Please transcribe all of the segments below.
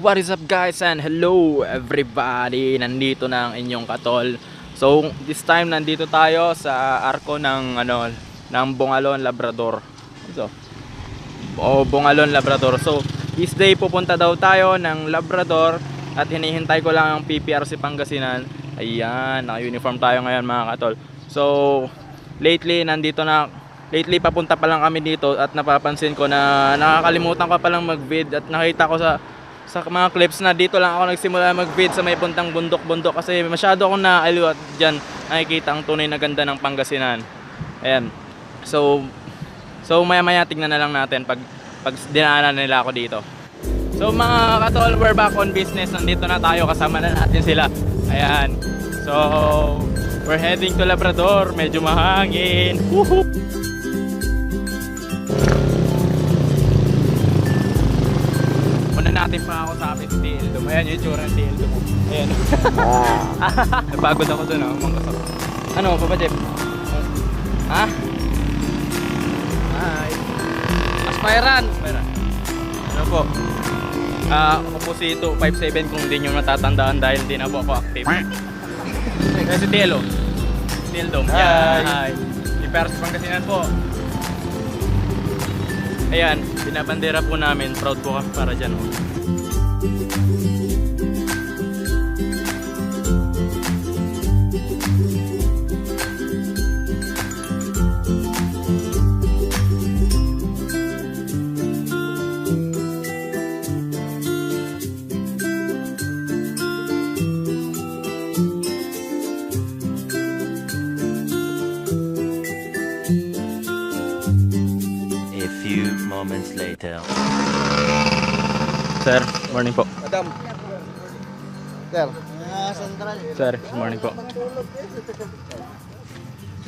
What is up guys and hello everybody. Nandito na ang inyong katol. So this time nandito tayo sa arko ng ng Bungalon Labrador. So Bungalon Labrador. So this day pupunta daw tayo ng Labrador at hinihintay ko lang ang PPRC Pangasinan. Ayan, naka-uniform tayo ngayon mga katol. So lately papunta pa lang kami dito at napapansin ko na nakakalimutan ko pa lang mag-vid at nakita ko sa mga clips na dito lang ako nagsimula mag-vid sa may puntang bundok-bundok kasi masyado akong naaliw at dyan nakikita ang tunay na ganda ng Pangasinan. Ayan. So maya-maya tignan na lang natin pag dinaanan nila ako dito. So mga katol, we're back on business. Nandito na tayo, kasama na natin sila. Ayan. So we're heading to Labrador. Medyo mahangin. Woohoo! Natin pa ako sa akin si Tildom. Ayan yung itsura ng Tildom mo. Ayan. Napagod ako dun oh. Ano, Papa Jeff? Ha? Hi. Aspiran. Ano po? Ako po si 257 kung hindi nyo natatandaan dahil hindi na po ako active. Kaya si Tildom. Hi. Si Pers Pangasinan po. Ayan, binabandera po namin. Proud po kami para dyan. Moments later. Sir, morning po. Madam. Sir. Central. Sir, morning po.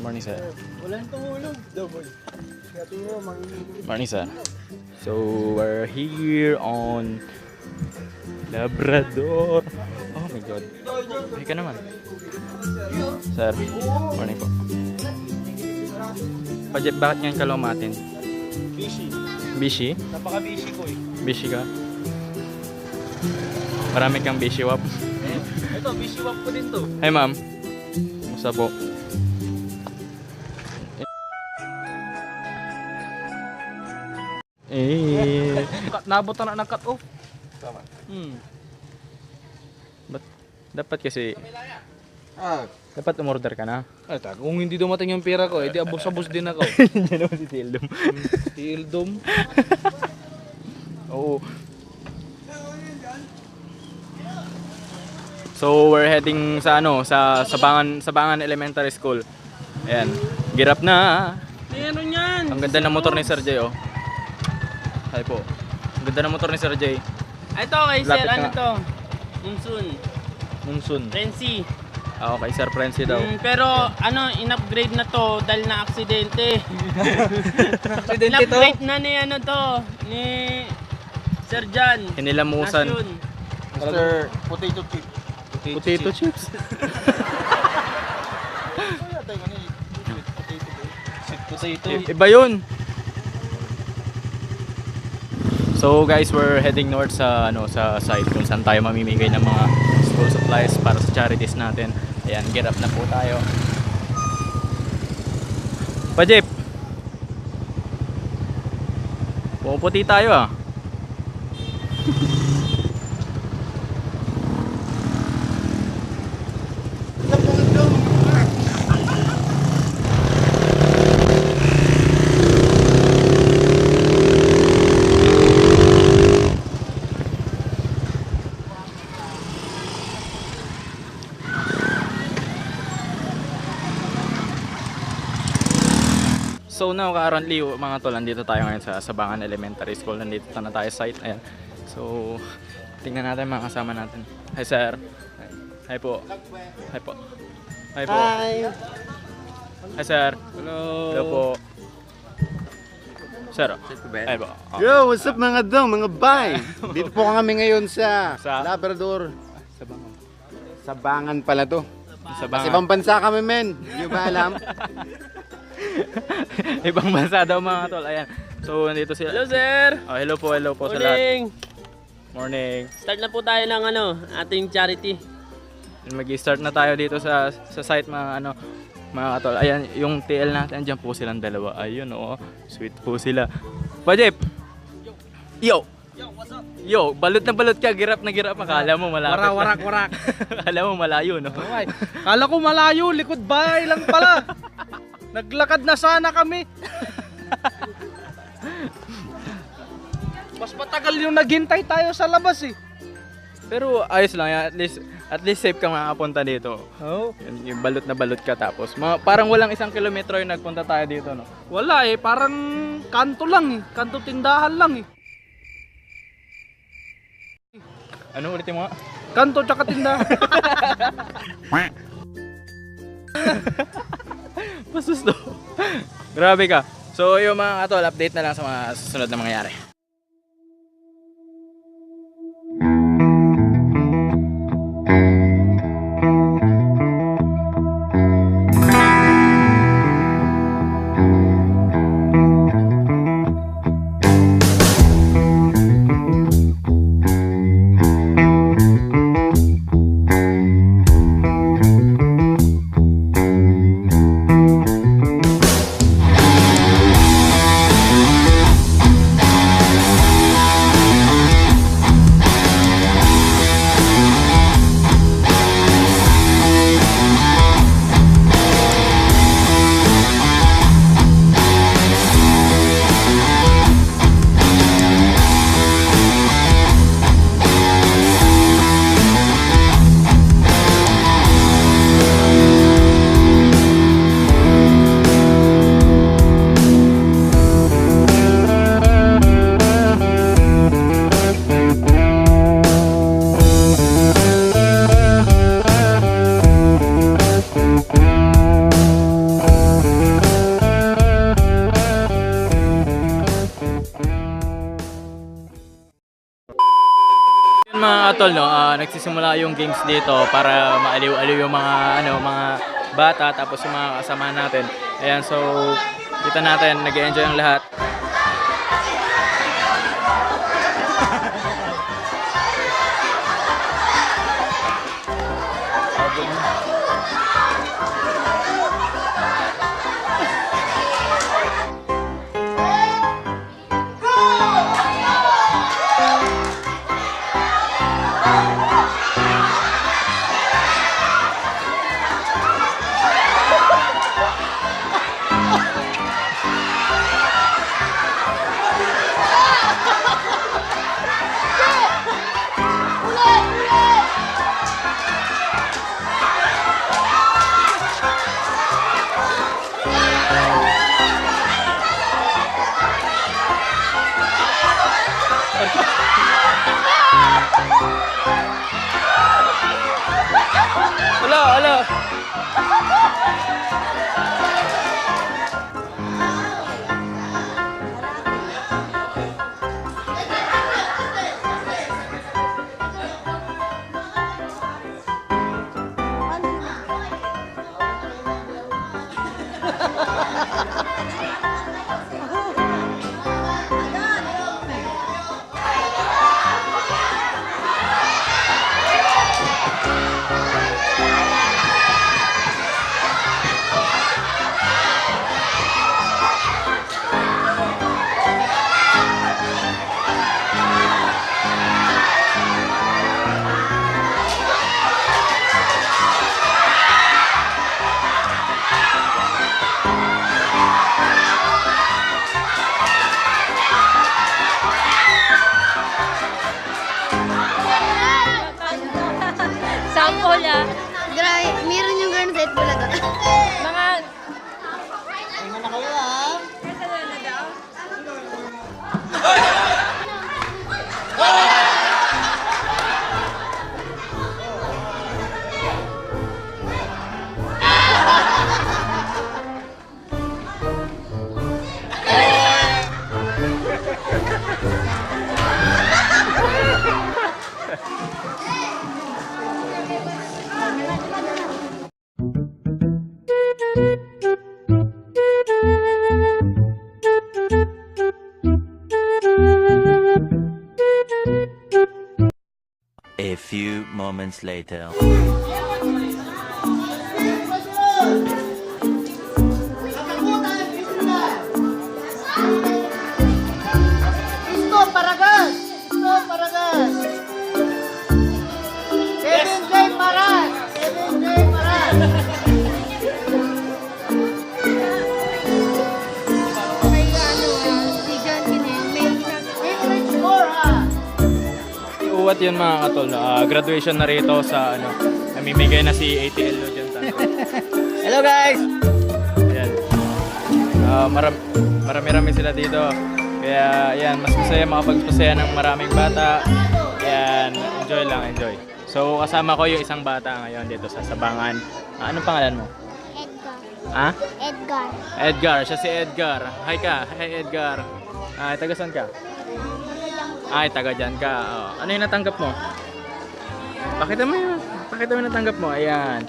Morning, sir. Walang tumulog. Double. Morning, sir. So, we're here on Labrador. Oh my God. Hey ka naman. Sir, morning po. Pajep, bakit ngayon ka lumatin? Busy? Napaka-busy ko eh. Busy ka? Marami kang busy wap. Ito, busy wap ko din to. Hey ma'am. Musta po? Nabot na ng cut off. Tama. Dapat kasi dapat umorder ka na. Ay, kung hindi dumating yung pera ko, edi abos-abos din ako. Diyan naman si Tildom. Tildom. Oo. So we're heading sa Sabangan Elementary School. Ayan. Girap na. Meron yan. Ang ganda ng motor ni Sir Jay oh. Hi po. Ang ganda ng motor ni Sir Jay. Ito kay Sir, Lapit ka ano nga. to? Monsoon. Renzi. Okay, Sir Prensi daw. Pero in-upgrade na to dahil na aksidente. Aksidente to? In-upgrade na ni ni Sir Jan. Hinilamusan. Nasyon. Mr. Potato Chip. Potato chips. Sweet potato. Iba yun. So guys, we're heading north sa sa site kung saan tayo mamimigay ng mga school supplies para sa charities natin. Ayan, get up na po tayo. Pajip. Pumuputi tayo ah. So now currently mga tol, nandito tayo ngayon sa Sabangan Elementary School. Nandito na tayo sa site. Ayan. So tingnan natin mga kasama natin. Hi sir. Hi po. Hi po. Hi po. Hi. Hi sir. Hello. Hello po. Sir. Hi po. Yo, what's up mga dong, mga bay? Dito po kami ngayon sa Labrador. Sabangan. Sabangan pala to. Kasi Sabangan. ibang bansa kami men. Hindi ba alam? Ibang bansa daw mga tol. Ayan. So nandito sila. Hello sir. Oh, hello po sa lahat. Morning. Morning. Start na po tayo ng ating charity. Mag-start na tayo dito sa site mga katol. Ayan, yung TL natin, andyan po silang dalawa. Ayun, oo. Sweet po sila. Pajep! Yo! Yo, what's up? Yo, balot na balot ka, girap na girap. Akala mo malapit. Warak. Akala mo malayo, no? Okay. Kala ko malayo, likod bahay lang pala. Naglakad na sana kami. Mas matagal yung naghintay tayo sa labas eh. Pero ayos lang yan. At least safe ka makapunta dito. Oh. Yung balot na balot ka tapos. Parang walang 1 kilometro yung nagpunta tayo dito, no? Wala eh, parang kanto lang eh. Kanto tindahan lang eh. Ano ulitin mo nga? Kanto tsaka tindahan. Masusto. Grabe ka. So yung mga katol, update na lang sa mga susunod na mangyayari. Mga katol, no, nagsisimula yung games dito para maaliw-aliw yung mga bata tapos yung mga kasama natin. Ayan, so kita natin nag-enjoy ang lahat. few moments later. Isto Paragas! Isto Paragas! Kevin J. Paras! Kevin J. Paras! May si John Kinin, may English score Uwat yun mga katol. Graduation na rito sa namimigay na si ATL dyan. Hello guys! Ayan. Marami-rami sila dito. Kaya ayan, mas masaya makapagpasaya ng maraming bata. Ayan, enjoy lang, enjoy. So kasama ko yung isang bata ngayon dito sa Sabangan. Anong pangalan mo? Edgar. Ha? Edgar. Edgar, siya si Edgar. Hi ka, hi Edgar. Taga saan ka? Ay, taga dyan ka. Oh. Ano yung natanggap mo? Pakita mo yun. Pakita mo yung natanggap mo. Ayan.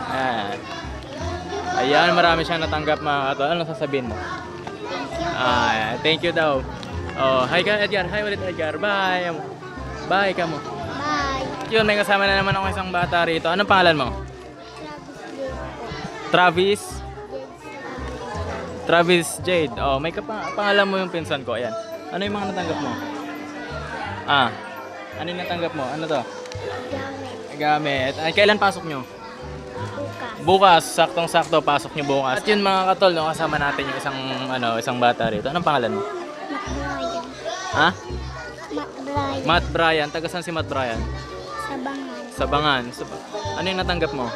Ayan. Ayan, marami siyang natanggap mga katol. Ano sasabihin mo? Thank you daw. Oh, hi ka Edgar. Hi ulit Edgar. Bye. Bye ka mo. Bye. Yun, may kasama na naman ako isang bata rito. Anong pangalan mo? Travis. Travis Jade. Oh, may pangalan mo yung pinsan ko. Ayan. Ano yung mga natanggap mo? Ano yung natanggap mo? Ano to? Gamit. Ay, kailan pasok nyo? Bukas, saktong-sakto pasok nyo bukas. At yun mga katol, no, kasama natin yung isang bata rito. Anong pangalan mo? Matt Brian. Ha? Matt Brian. Matt Brian. Taga saan si Matt Brian? Sabangan. Ano yung natanggap mo?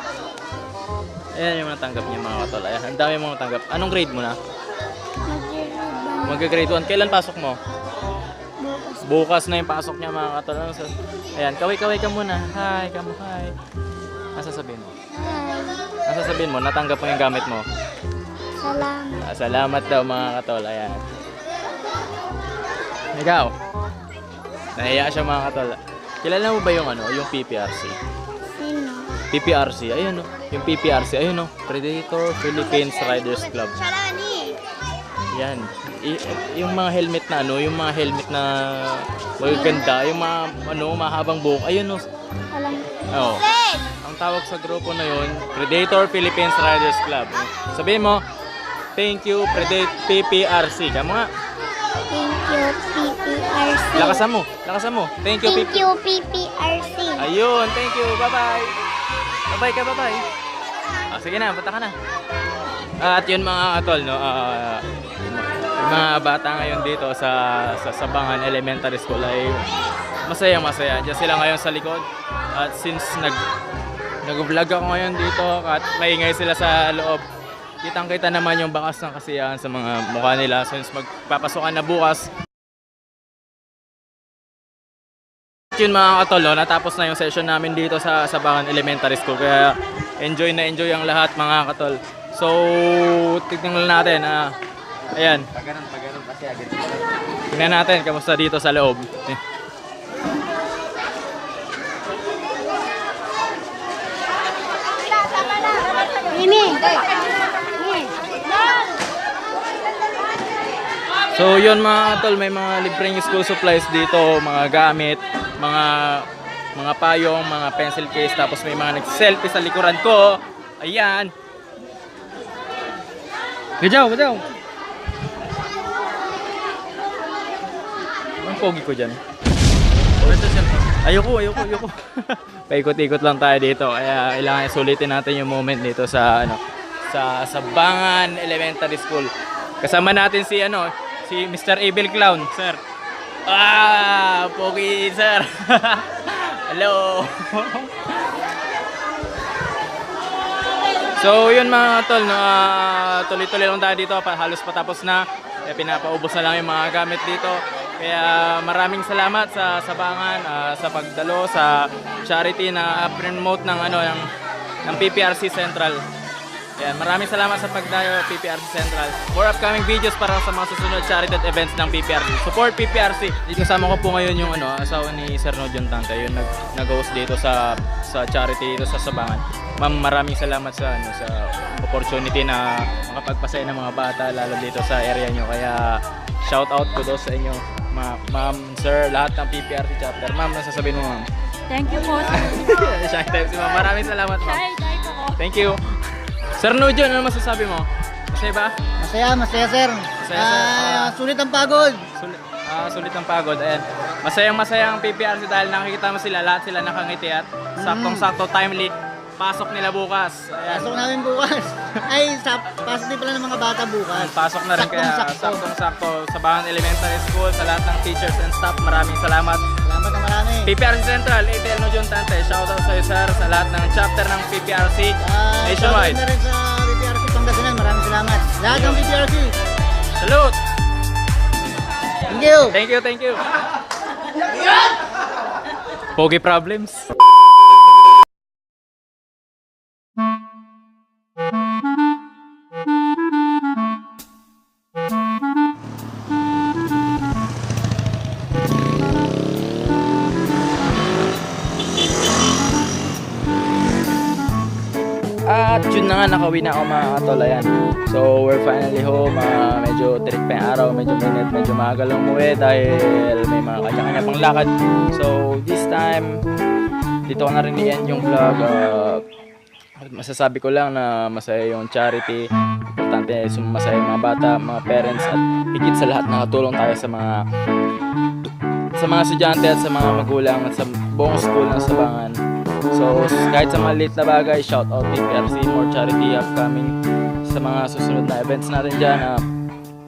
Ayan yung natanggap niya mga katol. Ayan, ang dami mong natanggap. Anong grade mo na? Magka-grade 1. Kailan pasok mo? Bukas na yung pasok niya mga katol. Ayan, kaway-kaway ka muna. Hi, kamo, hi. Ano sasabihin mo? Hi. Ano sasabihin mo? Natanggap mo yung gamit mo. Salamat. Salamat daw mga katol. Ayan. Ikaw. Nahiya siya mga katol. Kilala mo ba yung yung PPRC? Sino? PPRC, ayun yung PPRC, ayun Predator Philippines Riders Club. Shalani. Yan. Yung mga helmet na yung mga helmet na magaganda, yung mga mahabang buhok. Ayun Alam. Oh. Ang tawag sa grupo na yun, Predator Philippines Riders Club. Sabihin mo, thank you PPRC. Kamo nga. Thank you, PPRC. Lakasan mo. Thank you Thank you, PPRC. Ayun, thank you. Bye-bye. Bye-bye ka, bye-bye. Sige na, punta ka na. At yun mga katol, yung mga bata ngayon dito sa Sabangan Elementary School ay masaya. Diyan sila ngayon sa likod. At since nag-vlog ako ngayon dito at maingay sila sa loob, kitang-kita naman yung bakas ng kasiyahan sa mga mukha nila since magpapasokan na bukas. Yun mga katol, natapos na yung session namin dito sa Sabangan Elementary School kaya enjoy ang lahat mga katol. So, tignan natin ayan. Tignan natin kamusta dito sa loob. Mimi. So yun mga katol, may mga libreng school supplies dito, mga gamit, mga payong, mga pencil case, tapos may mga nag-selfie sa likuran ko. Ayan. Gajaw. Ang pogi ko dyan. Ayoko. Paikot-ikot lang tayo dito. Kaya kailangan sulitin natin yung moment dito sa Sabangan Elementary School. Kasama natin si Mr. Evil Clown, sir. Pogi, sir. Hello. So, yun mga tol, tuloy-tuloy lang tayo dito, halos patapos na. Kaya pinapaubos na lang yung mga gamit dito. Kaya maraming salamat sa Sabangan, sa pagdalo, sa charity na promote ng PPRC Central. Yan, maraming salamat sa pagdayo PPRC Central. More upcoming videos para sa mga susunod charity at events ng PPRC. Support PPRC. Dito kasama ko po ngayon yung asawa ni Sir Nodion Tante, yung nag-host dito sa charity dito sa Sabangan. Ma'am, maraming salamat sa opportunity na makapagpasaya ng mga bata lalo dito sa area nyo. Kaya shout out ko sa inyo, ma'am, sir, lahat ng PPRC chapter. Ma'am, nasasabihin mo, ma'am? Thank you po. Shy type si ma'am. Maraming salamat ma'am. Shy type ako. Thank you. Sir Nujon, ano masasabi mo? Masaya ba? Masaya sir. Masaya, sir. Sulit ang pagod. Sulit ang pagod. Ayan. Masayang-masaya ang PPRC dahil nakikita mo sila, lahat sila nakangiti at saktong-sakto, timely. Pasok nila bukas. Ayan. Pasok namin bukas. Ay, pasok din pala ng mga bata bukas. Pasok na rin kaya Saktong-sakto. saktong-sakto sa Bangan Elementary School, sa lahat ng teachers and staff. Maraming salamat. Salamat na marami. PPRC Central, ATL Nujon Tante. Shoutout sa iyo sir sa lahat ng chapter ng PPRC nationwide. Shoutout na rin sa PPRC Pangasinan. Maraming salamat. Lahat ng PPRC. Salute! Thank you. Thank you, thank you. Pogi problems. At yun na nga, nakauwi na ako mga katol, ayan. So we're finally home, medyo tirik pa yung araw, medyo minute, medyo maaga lang umuwi dahil may mga kanya-kanya pang lakad. So this time, dito ko na rin i-end yung vlog. Masasabi ko lang na masaya yung charity, importante masaya yung mga bata, mga parents, at higit sa lahat nakatulong tayo sa mga estudyante at sa mga magulang at sa buong school ng Sabangan. So kahit sa maliit na bagay, shout out PPRC, more charity upcoming sa mga susunod na events natin dyan.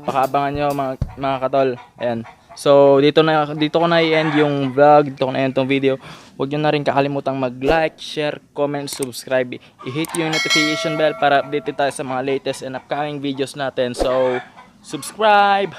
Pakaabangan nyo mga katol. Ayan. So dito ko na i-end yung vlog, dito ko na i-end tong video. Huwag nyo na rin kakalimutang mag-like, share, comment, subscribe. I-hit yung notification bell para updated tayo sa mga latest and upcoming videos natin. So subscribe!